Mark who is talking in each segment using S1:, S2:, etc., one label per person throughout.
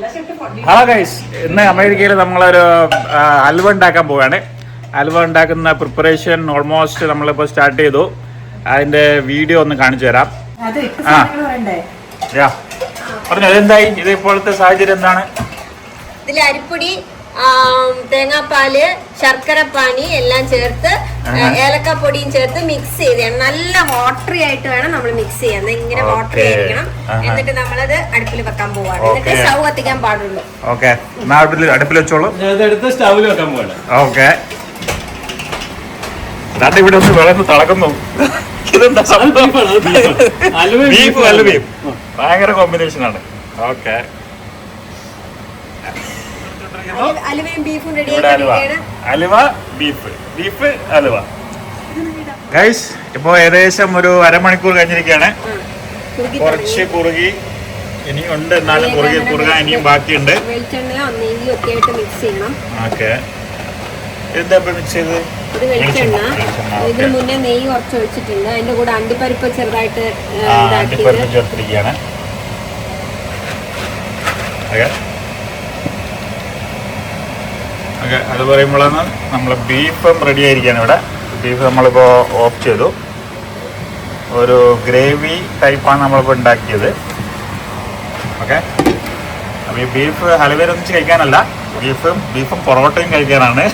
S1: Hello guys, ഇന്ന് അമേരിക്കയിൽ നമ്മളൊരു ഹൽവ ഉണ്ടാക്കാൻ പോവുകയാണ്. ഹൽവ ഉണ്ടാക്കുന്ന പ്രിപ്പറേഷൻ ഓൾമോസ്റ്റ് നമ്മളിപ്പോൾ സ്റ്റാർട്ട് ചെയ്തു. അതിന്റെ വീഡിയോ ഒന്ന് കാണിച്ചു തരാം. പറഞ്ഞു അതെന്തായി, ഇത് ഇപ്പോഴത്തെ സാഹചര്യം എന്താണ്?
S2: ഇതിൽ അരിപ്പൊടി, തേങ്ങാപ്പാല്, ശർക്കരപ്പാനി എല്ലാം ചേർത്ത് ഏലക്കപ്പൊടിയും ചേർത്ത് മിക്സ് ചെയ്ത് നല്ല വാട്ടറി ആയിട്ട് വേണം നമ്മൾ മിക്സ് ചെയ്യാൻ. ഇങ്ങനെ വാട്ടറി ആയിരിക്കണം. എന്നിട്ട് നമ്മളത് അടുപ്പിൽ വെക്കാൻ പോവാണ്. എന്നിട്ട് സ്റ്റൗ കത്തിക്കാൻ പാടുള്ളൂ.
S1: ഓക്കെ, അടുപ്പിൽ വെച്ചോളൂ.
S3: സ്റ്റൗവിൽ വെക്കാൻ പോവാണ്.
S1: ഓക്കെ, ഇവിടെ ഒന്ന് വിളന്ന് തിളക്കുന്നു. ഇതെന്താ ബീഫ് ഹൽവയും ഭയങ്കര കോമ്പിനേഷൻ ആണ്. ഓക്കെ,
S2: അലുവയും ബീഫും റെഡി.
S1: അലുവ ബീഫ് അലുവ. ഗൈസ്, ഇപ്പൊ ഏകദേശം ഒരു അരമണിക്കൂർ കഴിഞ്ഞിരിക്കുകയാണ്. കുറച്ച് കുറുകി ഇനിയും ഉണ്ട്, എന്നാലും കുറുകാൻ ഇനിയും ബാക്കിയുണ്ട്.
S2: വെളിച്ചെണ്ണയോ നെയ്യോ ഒക്കെ ആയിട്ട് മിക്സ് ചെയ്യണം.
S1: ഓക്കെ, എന്താ മിക്സ് ചെയ്ത്?
S2: ഇത് വെളിച്ചെണ്ണ. ഇതിന് മുന്നേ നെയ്യ് കുറച്ച് ഒഴിച്ചിട്ടുണ്ട്. അതിന്റെ കൂടെ അണ്ടിപ്പരിപ്പ് ചെറുതായിട്ട്
S1: ചേർത്തിരിക്കുകയാണ്. ഓക്കെ, അത് പറയുമ്പോഴാണ് നമ്മൾ ബീഫും റെഡി ആയിരിക്കുകയാണ്. ഇവിടെ ബീഫ് നമ്മളിപ്പോൾ ഓഫ് ചെയ്തു. ഒരു ഗ്രേവി ടൈപ്പാണ് നമ്മളിപ്പോൾ ഉണ്ടാക്കിയത്. ഓക്കെ, അപ്പോൾ ഈ ബീഫ് ഹൽവയിലൊന്നിച്ച് കഴിക്കാനല്ല, ബീഫും പൊറോട്ടയും കഴിക്കാനാണ്.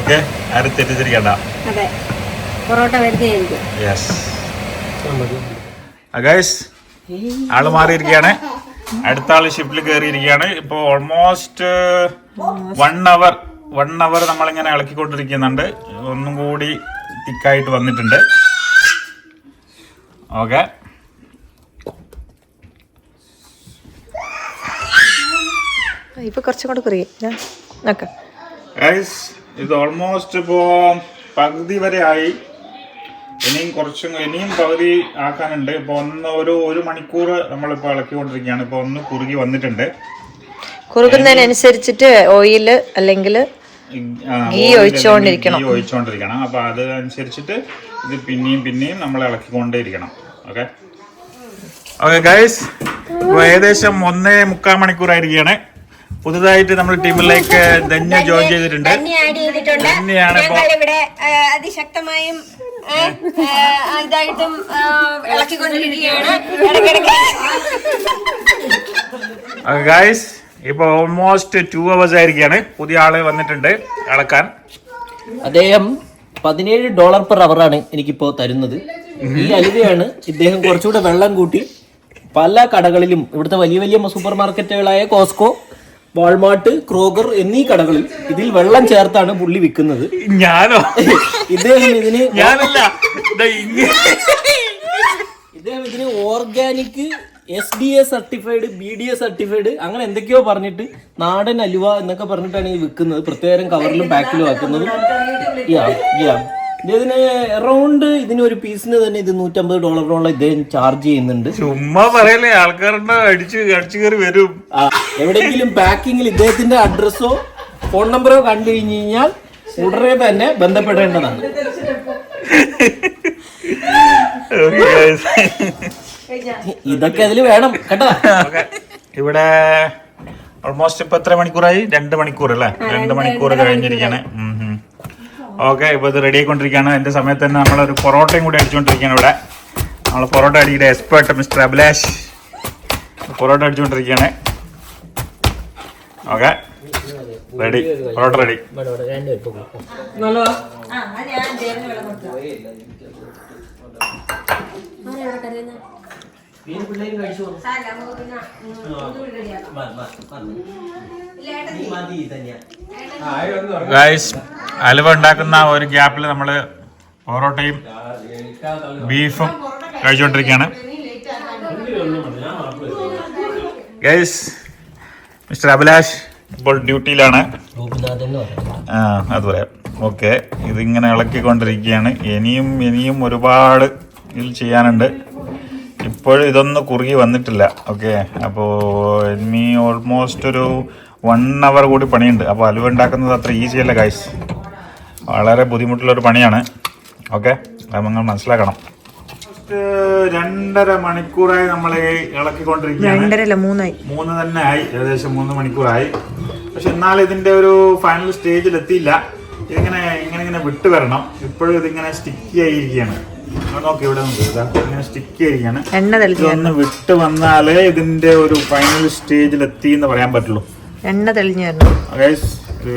S1: ഓക്കെ, ആരും തെറ്റിദ്ധരിക്കണ്ട. യെസ് ഗൈസ്, ആള് മാറിയിരിക്കുകയാണ്. അടുത്ത ആള് ഷിഫ്റ്റിൽ കയറിയിരിക്കുകയാണ്. ഇപ്പോൾ ഓൾമോസ്റ്റ് 1 അവർ നമ്മളിങ്ങനെ ഇളക്കിക്കൊണ്ടിരിക്കുന്നുണ്ട്. ഒന്നും കൂടി തിക്കായിട്ട് വന്നിട്ടുണ്ട്. ഓക്കെ,
S4: ഇപ്പൊ കുറച്ചും കൂടെ കുറയും.
S1: ഗൈസ്, ഇത് ഓൾമോസ്റ്റ് ഇപ്പോ പകുതി വരെ ആയി. ഇനിയും പകുതി ആക്കാനുണ്ട്. ഇപ്പൊ ഒരു മണിക്കൂർ നമ്മളിപ്പോ ഇളക്കിക്കൊണ്ടിരിക്കുകയാണ്. ഇപ്പൊ ഒന്ന് കുറുകി വന്നിട്ടുണ്ട്.
S4: കുറുകുന്നതിനനുസരിച്ചിട്ട് ഓയില് അല്ലെങ്കിൽ ഗീ ഒഴിച്ചോണ്ടിരിക്കണം.
S1: അപ്പൊ അതനുസരിച്ചിട്ട് ഇത് പിന്നെയും നമ്മൾ ഇളക്കിക്കൊണ്ടേയിരിക്കണം. ഓക്കെ ഗൈസ്, ഏകദേശം 1.25 മണിക്കൂറായിരിക്കുകയാണ്. പുതുതായിട്ട് നമ്മൾ ടീമിലേക്ക് ധന്യ ജോയിൻ ചെയ്തിട്ടുണ്ട്. ധന്യയാണ്
S2: ഇവിടെ അതിശക്തമായും ഇതായിട്ടും ഇളക്കിക്കൊണ്ടിരിക്കുകയാണ്.
S1: ഗൈസ്, ഇപ്പൊ ഓൾമോസ്റ്റ് 2 hours ആയിരിക്കുകയാണ്. പുതിയ ആള് വന്നിട്ടുണ്ട് ഇളക്കാൻ.
S3: അദ്ദേഹം $17 per hour ആണ് എനിക്കിപ്പോ തരുന്നത്. ഈ അലുവയാണ് ഇദ്ദേഹം കുറച്ചുകൂടെ വെള്ളം കൂട്ടി പല കടകളിലും, ഇവിടുത്തെ വലിയ സൂപ്പർ മാർക്കറ്റുകളായ കോസ്കോ, വാൾമാർട്ട്, ക്രോഗർ എന്നീ കടകളിൽ ഇതിൽ വെള്ളം ചേർത്താണ് പുള്ളി വിൽക്കുന്നത്.
S1: ഞാനോ?
S3: ഇദ്ദേഹം ഇതിന്
S1: ഞാനല്ല,
S3: ഇദ്ദേഹം ഇതിന് organic, SDA certified, BDA certified അങ്ങനെ എന്തൊക്കെയോ പറഞ്ഞിട്ട് നാടൻ അലുവ എന്നൊക്കെ പറഞ്ഞിട്ടാണ് ഇത് വിൽക്കുന്നത്. പ്രത്യേകം കവറിലും പാക്കിലും ആക്കുന്നത്. ഇതിന് അറൗണ്ട് ഇതിന് ഒരു പീസിന് തന്നെ ഇത് $150 ഇദ്ദേഹം ചാർജ് ചെയ്യുന്നുണ്ട്.
S1: ചുമ്മാ പറയല്ലേ, ആൾക്കാരുടെ അടിച്ചു കയറി വരും.
S3: എവിടെയെങ്കിലും പാക്കിങ്ങിൽ ഇദ്ദേഹത്തിന്റെ അഡ്രസ്സോ ഫോൺ നമ്പറോ കണ്ടു കഴിഞ്ഞു കഴിഞ്ഞാൽ ഉടനെ തന്നെ ബന്ധപ്പെടേണ്ടതാണ്. ഇതൊക്കെ അതിൽ വേണം കേട്ടോ.
S1: ഇവിടെ ഓൾമോസ്റ്റ് ഇപ്പൊ എത്ര മണിക്കൂറായി? 2 മണിക്കൂർ അല്ലേ? 2 മണിക്കൂർ കഴിഞ്ഞിരിക്കുകയാണ്. ഓക്കെ, ഇപ്പൊ ഇത് റെഡി ആയിക്കൊണ്ടിരിക്കുകയാണ്. എന്റെ സമയത്ത് തന്നെ നമ്മളൊരു പൊറോട്ടയും കൂടി അടിച്ചുകൊണ്ടിരിക്കുകയാണ്. ഇവിടെ നമ്മൾ പൊറോട്ട അടിയുടെ എക്സ്പേർട്ട് മിസ്റ്റർ അഭിലാഷ് പൊറോട്ട അടിച്ചുകൊണ്ടിരിക്കുകയാണ്. Okay, ready, porotta ready. Guys, halwa ഉണ്ടാക്കുന്ന ഒരു ഗ്യാപ്പിൽ നമ്മൾ പൊറോട്ടയും ബീഫും കഴിച്ചുകൊണ്ടിരിക്കുകയാണ്. ഗൈസ്, മിസ്റ്റർ അഭിലാഷ് ഇപ്പോൾ ഡ്യൂട്ടിയിലാണ്. അത് പറയാം. ഓക്കെ, ഇതിങ്ങനെ ഇളക്കിക്കൊണ്ടിരിക്കുകയാണ്. ഇനിയും ഒരുപാട് ഇതിൽ ചെയ്യാനുണ്ട്. ഇപ്പോഴും ഇതൊന്നും കുറുകി വന്നിട്ടില്ല. ഓക്കെ, അപ്പോൾ ഇനി ഓൾമോസ്റ്റ് ഒരു 1 hour കൂടി പണിയുണ്ട്. അപ്പോൾ ഹലുവ ഉണ്ടാക്കുന്നത് അത്ര ഈസി അല്ല ഗൈസ്, വളരെ ബുദ്ധിമുട്ടുള്ളൊരു പണിയാണ്. ഓക്കെ, അത് നിങ്ങൾ മനസ്സിലാക്കണം. ഓൾമോസ്റ്റ് 2.5 മണിക്കൂറായി നമ്മൾ ഇളക്കിക്കൊണ്ടിരിക്കുകയാണ്.
S4: 2.5 3
S1: തന്നെ ആയി, ഏകദേശം 3 മണിക്കൂറായി. പക്ഷെ എന്നാൽ ഇതിന്റെ ഒരു ഫൈനൽ സ്റ്റേജിൽ എത്തിയില്ല. ഇതിങ്ങനെ ഇങ്ങനെ വിട്ട് വരണം. ഇപ്പോഴും ഇതിങ്ങനെ സ്റ്റിക്കി ആയിരിക്കുകയാണ്. നോക്കി ഇവിടെ ഇങ്ങനെ സ്റ്റിക്കി ആയിരിക്കുകയാണ്. ഒന്ന് വിട്ട് വന്നാലേ ഇതിന്റെ ഒരു ഫൈനൽ സ്റ്റേജിൽ എത്തി എന്ന് പറയാൻ പറ്റുള്ളൂ.
S4: എണ്ണ തെളിഞ്ഞു
S1: ഇത്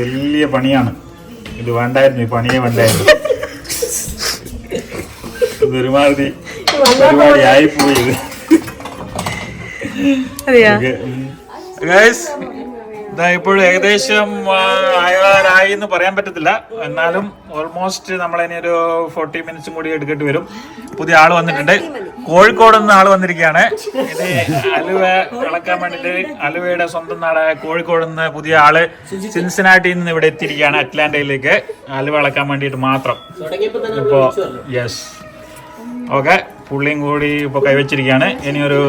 S1: വലിയ പണിയാണ്. ഇത് വേണ്ടായിരുന്നു, ഈ പണിയെ വേണ്ടായിരുന്നു. ഒരുമാതിരി പരിപാടി ആയിപ്പോയി ഇത്. ഇപ്പോഴും ഏകദേശം ആയി എന്ന് പറയാൻ പറ്റത്തില്ല. എന്നാലും ഓൾമോസ്റ്റ് നമ്മളിനി ഒരു 40 മിനിറ്റ്സും കൂടി എടുക്കേണ്ടി വരും. പുതിയ ആള് വന്നിട്ടുണ്ട്, കോഴിക്കോട് നിന്ന് ആള് വന്നിരിക്കുകയാണ്. ഇത് അലുവ ഇളക്കാൻ വേണ്ടിട്ട് അലുവയുടെ സ്വന്തം നാടായ കോഴിക്കോട് നിന്ന് പുതിയ ആള് സിൻസിനാട്ടിയിൽ നിന്ന് ഇവിടെ എത്തിയിരിക്കുകയാണ്, അറ്റ്ലാന്റയിലേക്ക് അലുവ ഇളക്കാൻ വേണ്ടിയിട്ട് മാത്രം. ഇപ്പോ യെസ് ഓക്കെ, പുള്ളിയും കൂടി ഇപ്പൊ കൈവച്ചിരിക്കുകയാണ്. ഇനി ഒരു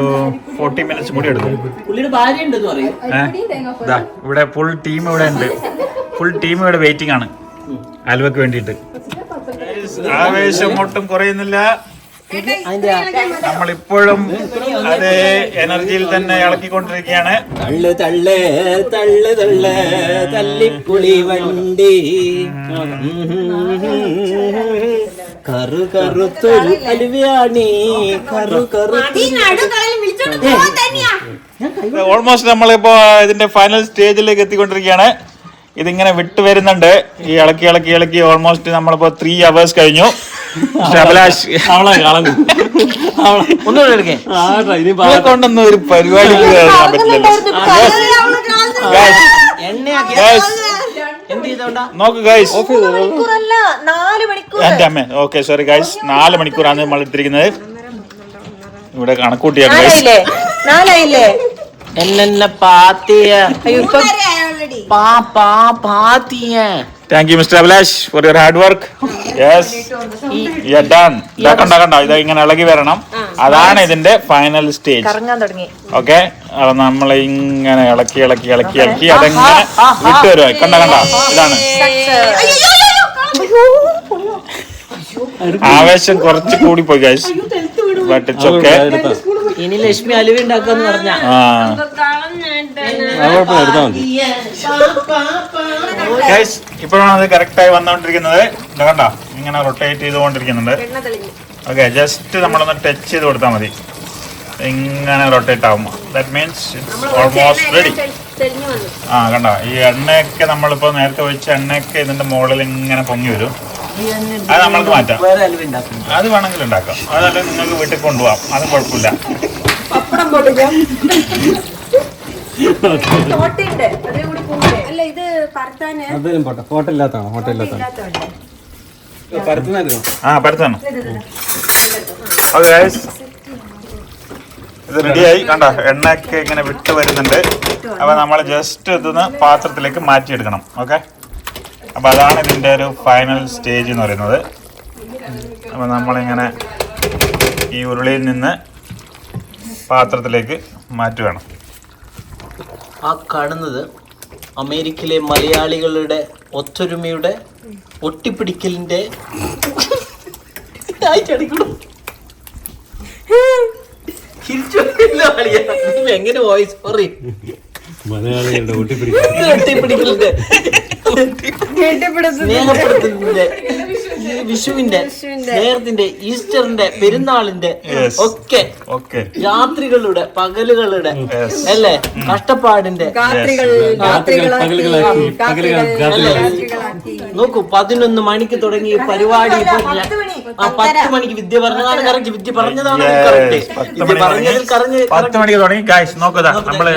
S1: 40 മിനിറ്റ്സ് കൂടി എടുക്കും. ഇവിടെ ഫുൾ ടീം ഇവിടെ ഉണ്ട്. ഫുൾ ടീം ഇവിടെ വെയിറ്റിംഗ് ആണ് അലുവക്ക് വേണ്ടിയിട്ട്. ആവേശം ഒട്ടും കുറയുന്നില്ല. നമ്മളിപ്പോഴും അതേ എനർജിയിൽ തന്നെ ഇളക്കിക്കൊണ്ടിരിക്കുകയാണ്.
S3: തല്ലിപ്പുളി വണ്ടി കറുത്തൊരു അലുവയാണി
S1: ഓൾമോസ്റ്റ് നമ്മളിപ്പോ ഇതിന്റെ ഫൈനൽ സ്റ്റേജിലേക്ക് എത്തിക്കൊണ്ടിരിക്കുകയാണ്. ഇതിങ്ങനെ വിട്ടു വരുന്നുണ്ട്. ഈ ഇളക്കി ഓൾമോസ്റ്റ് നമ്മളിപ്പോ 3 hours കഴിഞ്ഞു. കൊണ്ടൊന്നും ഒരു പരിപാടി നോക്ക് ഗൈസ്. എന്റെ അമ്മ ഓക്കെ സോറി ഗൈസ്, 4 മണിക്കൂറാണ് നമ്മൾ എടുത്തിരിക്കുന്നത്. ഇവിടെ കണക്കൂട്ടിയാണ് thank you mister Abhilash for your hard work. Yes done. കണ്ട ഇത് ഇങ്ങനെ ഇളകി വരണം. അതാണ് ഇതിന്റെ ഫൈനൽ സ്റ്റേജ്. ഓക്കെ, നമ്മൾ ഇങ്ങനെ ഇളക്കി അതെങ്ങനെ വിട്ടു വരുവാ. കണ്ട ഇതാണ് ആവേശം കുറച്ച് കൂടി പോയി ഗൈസ്. But it's okay.
S3: ഇനി ലക്ഷ്മി അലുവ ഉണ്ടാക്കാന്ന് പറഞ്ഞ
S1: ഇപ്പോഴാണ് അത് കറക്റ്റായി വന്നുകൊണ്ടിരിക്കുന്നത്. കണ്ട ഇങ്ങനെ റൊട്ടേറ്റ് ചെയ്തുകൊണ്ടിരിക്കുന്നുണ്ട്. ഓക്കെ, ജസ്റ്റ് നമ്മളൊന്ന് ടച്ച് ചെയ്ത് കൊടുത്താൽ മതി. ഇങ്ങനെ റൊട്ടേറ്റ് ആവുമ്പോൾ that means it's almost ready. കണ്ട ഈ എണ്ണയൊക്കെ നമ്മളിപ്പോ നേരത്തെ ഒഴിച്ച എണ്ണയൊക്കെ ഇതിന്റെ മുകളിൽ ഇങ്ങനെ പൊങ്ങി വരും. അത് നമ്മൾക്ക് മാറ്റാം. അത് വേണമെങ്കിൽ ഉണ്ടാക്കാം. അതല്ല നിങ്ങൾക്ക് വീട്ടിൽ കൊണ്ടുപോകാം, അതും കുഴപ്പമില്ല. പരത്താണ്. ഇത് റെഡിയായി. കണ്ട എണ്ണയൊക്കെ ഇങ്ങനെ വിട്ട് വരുന്നുണ്ട്. അപ്പൊ നമ്മൾ ജസ്റ്റ് ഇതൊന്ന് പാത്രത്തിലേക്ക് മാറ്റിയെടുക്കണം. ഓക്കെ, അപ്പൊ അതാണ് ഇതിന്റെ ഒരു ഫൈനൽ സ്റ്റേജ് എന്ന് പറയുന്നത്. അപ്പൊ നമ്മളിങ്ങനെ ഈ ഉരുളിയിൽ നിന്ന് പാത്രത്തിലേക്ക് മാറ്റുകയാണ്.
S3: ആ കാണുന്നത് അമേരിക്കയിലെ മലയാളികളുടെ ഒത്തൊരുമയുടെ ഒട്ടിപ്പിടിക്കലിന്റെ എങ്ങനെ വോയിസ് പറയും
S5: മലയാളികളുടെ ഒട്ടിപ്പിടിക്കലിന്റെ
S3: സ്നേഹപ്പെടുത്തുന്നതിന്റെ, വിഷുവിന്റെ, സ്നേഹത്തിന്റെ, ഈസ്റ്ററിന്റെ, പെരുന്നാളിന്റെ ഒക്കെ രാത്രികളുടെ പകലുകളുടെ അല്ലേ കഷ്ടപ്പാടിന്റെ നോക്കൂ. 11 മണിക്ക് തുടങ്ങി പരിപാടി 10 മണിക്ക് വിദ്യ പറഞ്ഞതാണ് കറക്റ്റ്. വിദ്യ പറഞ്ഞതാണ് കറക്റ്റ്. വിദ്യ പറഞ്ഞതിൽ
S1: 10 മണിക്ക് തുടങ്ങി ഗൈസ്. നോക്കുക, നമ്മള്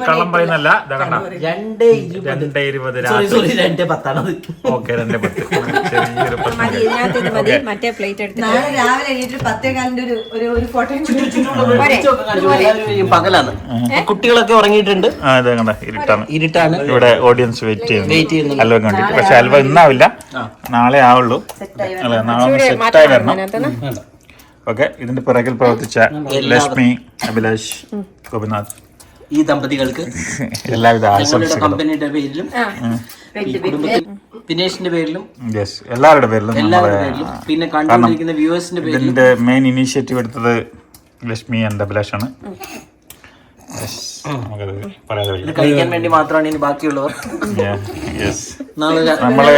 S1: കള്ളം പറയുന്നല്ല. 2:20 ഓക്കെ 2:10.
S2: മറ്റേ പ്ലേറ്റ് എടുത്ത്
S3: പകലാണ്. കുട്ടികളൊക്കെ ഉറങ്ങിയിട്ടുണ്ട്. ഇരുട്ടാണ്.
S1: ഇവിടെ ഓഡിയൻസ് വെയിറ്റ് ചെയ്യുന്നു അൽവ കണ്ടിട്ട്. പക്ഷെ അൽവ ഇന്നാവില്ല, നാളെ ആവുള്ളൂ. അല്ല, നാളെ സെറ്റായി വരണം. ഓക്കെ, ഇതിന്റെ പിറകിൽ പ്രവർത്തിച്ച ലക്ഷ്മി, അഭിലാഷ്, ഗോപിനാഥ്
S3: ഈ ദമ്പതികൾക്ക്
S1: എല്ലാവിധ ആശംസകളും
S3: കമ്പനിയുടെ പേരിലും ദിനേശിന്റെ പേരിലും
S1: യെസ് എല്ലാവരുടെ പേരിലും
S3: എല്ലാവരുടെ പേരിലും പിന്നെ കണ്ടുകൊണ്ടിരിക്കുന്ന വ്യൂവേഴ്സിന്റെ പേരിലും
S1: ഇതിന്റെ മെയിൻ ഇനീഷ്യേറ്റീവ് എടുത്തത് ലക്ഷ്മി ആൻഡ് അഭിലാഷാണ്. നമുക്കത് പറയാതെ
S3: ഇത് കഴിക്കാൻ വേണ്ടി മാത്രമാണ് ഇനി ബാക്കിയുള്ളവർ നാളെ
S1: നമ്മളെ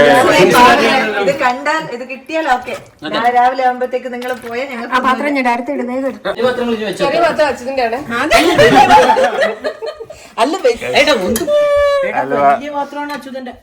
S4: ഇത് കണ്ടാൽ ഇത് കിട്ടിയാൽ ഓക്കെ. നാളെ രാവിലെ ആകുമ്പോഴത്തേക്ക് നിങ്ങൾ പോയാൽ ഞങ്ങൾ
S2: ആ പാത്രം ഞാൻ അടുത്ത് ഇടുന്നത്
S3: ഈ പത്രങ്ങൾ ഇനി വെച്ചോ.
S4: അല്ല
S3: ഏട്ടാ, വലിയ പാത്രമാണ് അച്യുതന്റെ.